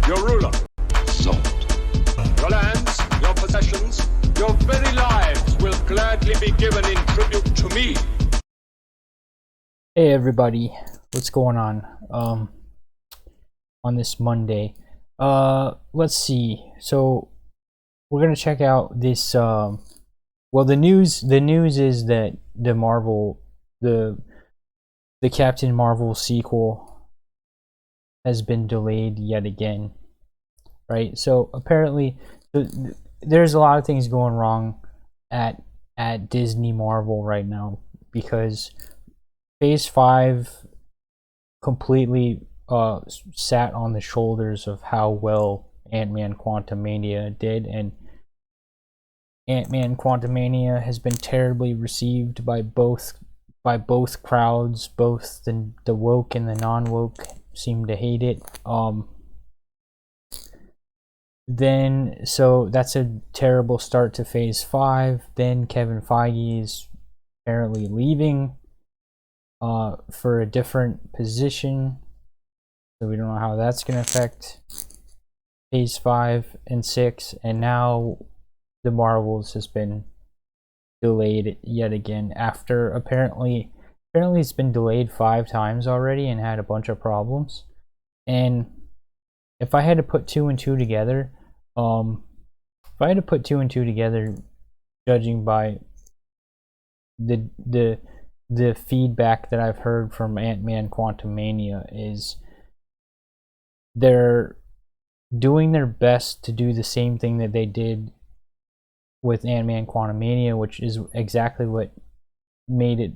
your ruler. Zod. Your lands, your possessions, your very lives will gladly be given in tribute to me. Hey everybody, what's going on this Monday? Let's see. So we're gonna check out this. Well, the news is that the Captain Marvel sequel has been delayed yet again, right? So apparently, there's a lot of things going wrong at Disney Marvel right now because Phase 5 completely sat on the shoulders of how well Ant-Man Quantumania did, and Ant-Man Quantumania has been terribly received by both crowds. Both the woke and the non-woke seem to hate it. So that's a terrible start to Phase 5. Then Kevin Feige is apparently leaving for a different position, so we don't know how that's going to affect Phase 5 and 6. And now the Marvels has been delayed yet again after apparently it's been delayed 5 times already and had a bunch of problems. And if I had to put 2 and 2 together, judging by the feedback that I've heard from Ant-Man Quantumania, is they're doing their best to do the same thing that they did with Ant-Man Quantumania, which is exactly what made it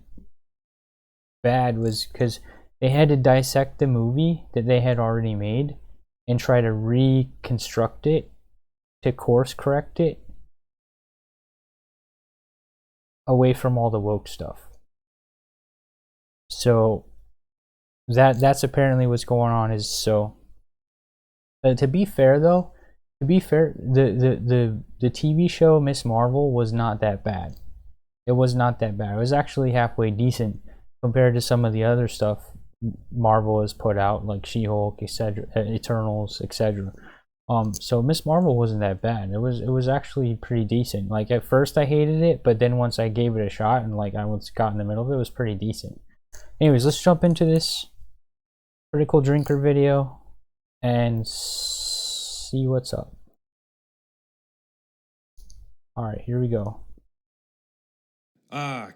bad, was because they had to dissect the movie that they had already made and try to reconstruct it, to course correct it away from all the woke stuff. So that's apparently what's going on. Is so to be fair, the TV show Miss Marvel was not that bad. It was not that bad. It was actually halfway decent compared to some of the other stuff Marvel has put out, like She-Hulk, etc., Eternals, etc. So Miss Marvel wasn't that bad. It was actually pretty decent. Like at first I hated it, but then once I gave it a shot and like I got in the middle of it, it was pretty decent. Anyways, let's jump into this Critical Drinker video and see what's up. Alright, here we go.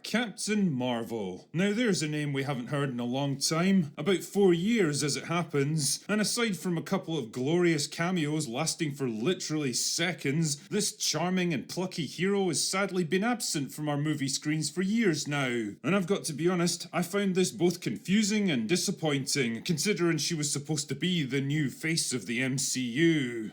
Captain Marvel. Now there's a name we haven't heard in a long time, about 4 years as it happens, and aside from a couple of glorious cameos lasting for literally seconds, this charming and plucky hero has sadly been absent from our movie screens for years now. And I've got to be honest, I found this both confusing and disappointing, considering she was supposed to be the new face of the MCU.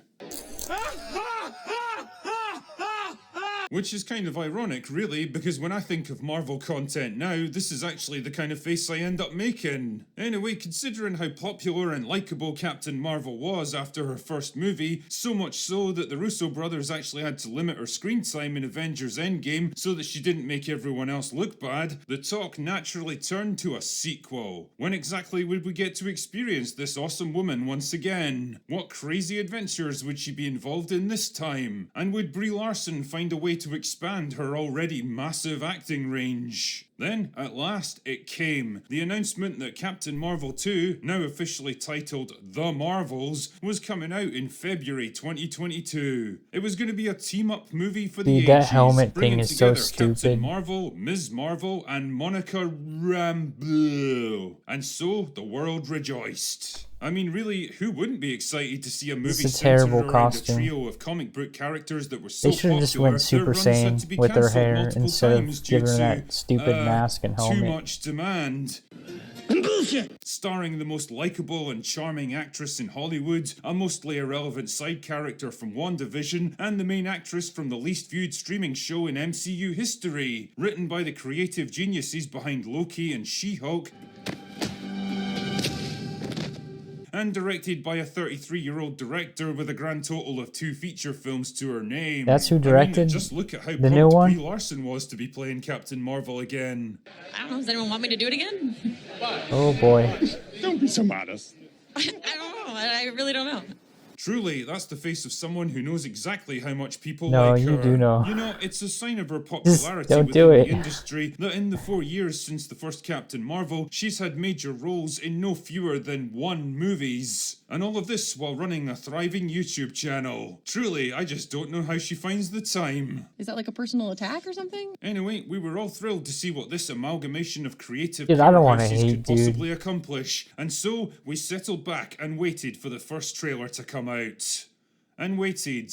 Which is kind of ironic, really, because when I think of Marvel content now, this is actually the kind of face I end up making. Anyway, considering how popular and likeable Captain Marvel was after her first movie, so much so that the Russo brothers actually had to limit her screen time in Avengers Endgame so that she didn't make everyone else look bad, the talk naturally turned to a sequel. When exactly would we get to experience this awesome woman once again? What crazy adventures would she be involved in this time? And would Brie Larson find a way to expand her already massive acting range? Then, at last, it came. The announcement that Captain Marvel 2, now officially titled The Marvels, was coming out in February 2022. It was going to be a team-up movie for the Dude, that ages, helmet bringing thing is together so Captain stupid. Marvel, Ms. Marvel, and Monica Rambeau. And so, the world rejoiced. I mean, really, who wouldn't be excited to see a movie centered around a trio of comic book characters that were so They should have just went Super Saiyan with their hair instead of giving her that stupid mask and helmet. Too much demand. Bullshit! Starring the most likeable and charming actress in Hollywood, a mostly irrelevant side character from WandaVision, and the main actress from the least viewed streaming show in MCU history. Written by the creative geniuses behind Loki and She-Hulk, and directed by a 33-year-old director with a grand total of 2 feature films to her name. That's who directed, I mean, just look at how the new one? Brie Larson was to be playing Captain Marvel again. I don't know, does anyone want me to do it again? Oh boy. Don't be so modest. I don't know, I really don't know. Truly, that's the face of someone who knows exactly how much people No, like you her. do know. You know, it's a sign of her Just popularity don't within do the it. industry that in the 4 years since the first Captain Marvel, she's had major roles in no fewer than 1 movies. And all of this while running a thriving YouTube channel. Truly, I just don't know how she finds the time. Is that like a personal attack or something? Anyway, we were all thrilled to see what this amalgamation of creative Dude, I don't wanna powerhouses hate, could dude. possibly accomplish. And so, we settled back and waited for the first trailer to come out. And waited.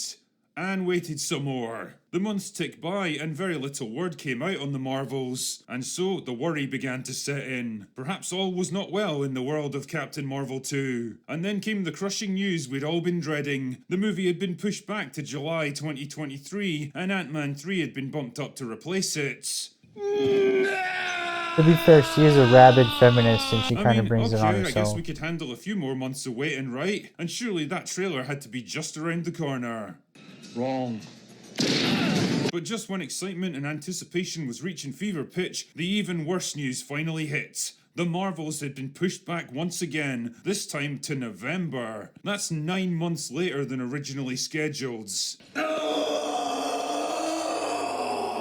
And waited some more. The months ticked by and very little word came out on the Marvels, and so the worry began to set in. Perhaps all was not well in the world of Captain Marvel 2. And then came the crushing news we'd all been dreading. The movie had been pushed back to July 2023, and Ant-Man 3 had been bumped up to replace it. To be fair, she is a rabid feminist and she kind of brings it on I guess herself. we could handle a few more months of waiting, right? And surely that trailer had to be just around the corner. Wrong. But just when excitement and anticipation was reaching fever pitch, the even worse news finally hit. The Marvels had been pushed back once again, this time to November. That's 9 months later than originally scheduled.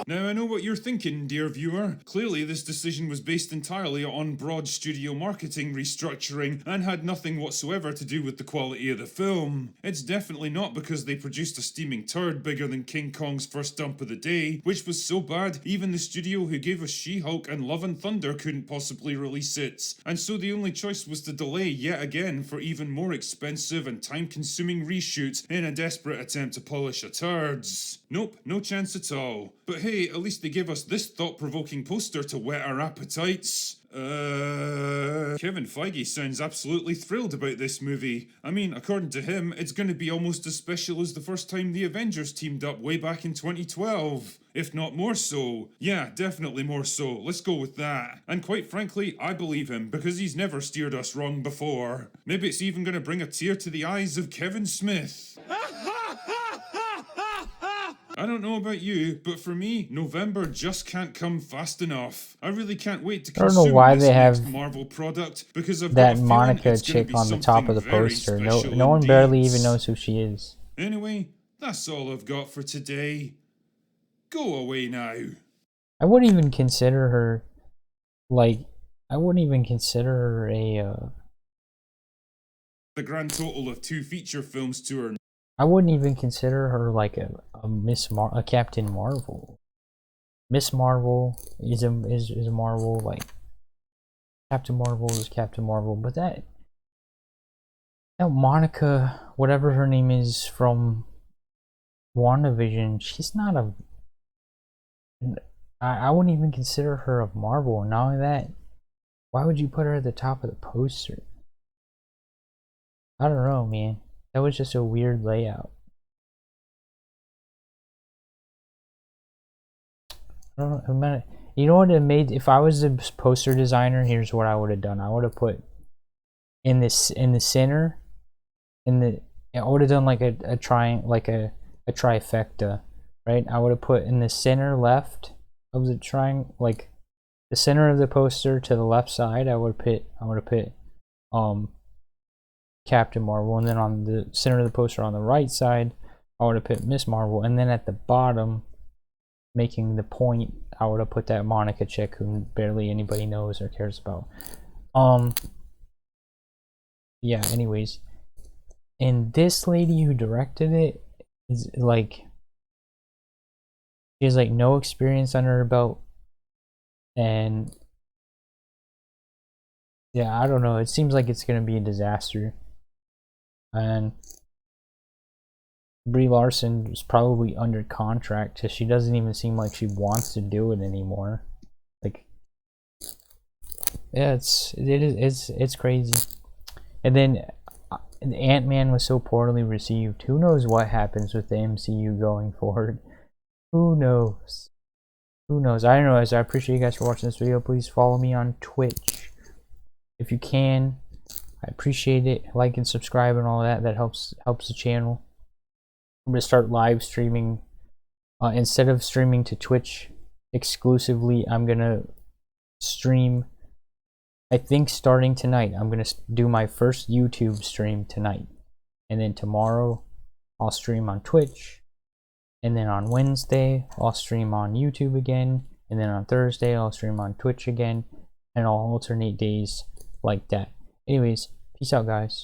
Now, I know what you're thinking, dear viewer. Clearly, this decision was based entirely on broad studio marketing restructuring and had nothing whatsoever to do with the quality of the film. It's definitely not because they produced a steaming turd bigger than King Kong's first dump of the day, which was so bad even the studio who gave us She-Hulk and Love and Thunder couldn't possibly release it. And so the only choice was to delay yet again for even more expensive and time-consuming reshoots in a desperate attempt to polish a turds. Nope, no chance at all. But hey, at least they give us this thought-provoking poster to whet our appetites. Kevin Feige sounds absolutely thrilled about this movie. I mean, according to him, it's going to be almost as special as the first time the Avengers teamed up way back in 2012. If not more so. Yeah, definitely more so. Let's go with that. And quite frankly, I believe him, because he's never steered us wrong before. Maybe it's even going to bring a tear to the eyes of Kevin Smith. I don't know about you, but for me, November just can't come fast enough. I really can't wait to I don't consume know why this they next have Marvel product because I've got a that feeling Monica it's gonna chick be on the top of the something very poster. No special one barely indeed. even knows who she is. Anyway, that's all I've got for today. Go away now. I wouldn't even consider her, like, I wouldn't even consider her a, The grand total of 2 feature films to her. I wouldn't even consider her like a Captain Marvel. Miss Marvel is Marvel, like Captain Marvel is Captain Marvel, but that Monica, whatever her name is from WandaVision, she's not a. I wouldn't even consider her of Marvel. And not only that, why would you put her at the top of the poster? I don't know, man. That was just a weird layout. I don't know. You know what it made? If I was the poster designer, here's what I would have done. I would have put in the center, I would have done like a trifecta, right? I would have put in the center left of the triangle, like the center of the poster to the left side. I would have put Captain Marvel, and then on the center of the poster on the right side, I would have put Miss Marvel, and then at the bottom, making the point, I would have put that Monica chick who barely anybody knows or cares about. Yeah, anyways. And this lady who directed it is like, she has like no experience under her belt, and yeah, I don't know, it seems like it's gonna be a disaster. And Brie Larson is probably under contract because she doesn't even seem like she wants to do it anymore. Like, yeah, it's crazy. And then Ant-Man was so poorly received. Who knows what happens with the MCU going forward? Who knows? Who knows? I don't know. As I appreciate you guys for watching this video. Please follow me on Twitch if you can. I appreciate it. Like and subscribe and all that. That helps the channel. I'm gonna start live streaming. Instead of streaming to Twitch exclusively, I'm gonna stream. I think starting tonight, I'm gonna do my first YouTube stream tonight, and then tomorrow I'll stream on Twitch, and then on Wednesday I'll stream on YouTube again, and then on Thursday I'll stream on Twitch again, and I'll alternate days like that. Anyways, peace out, guys.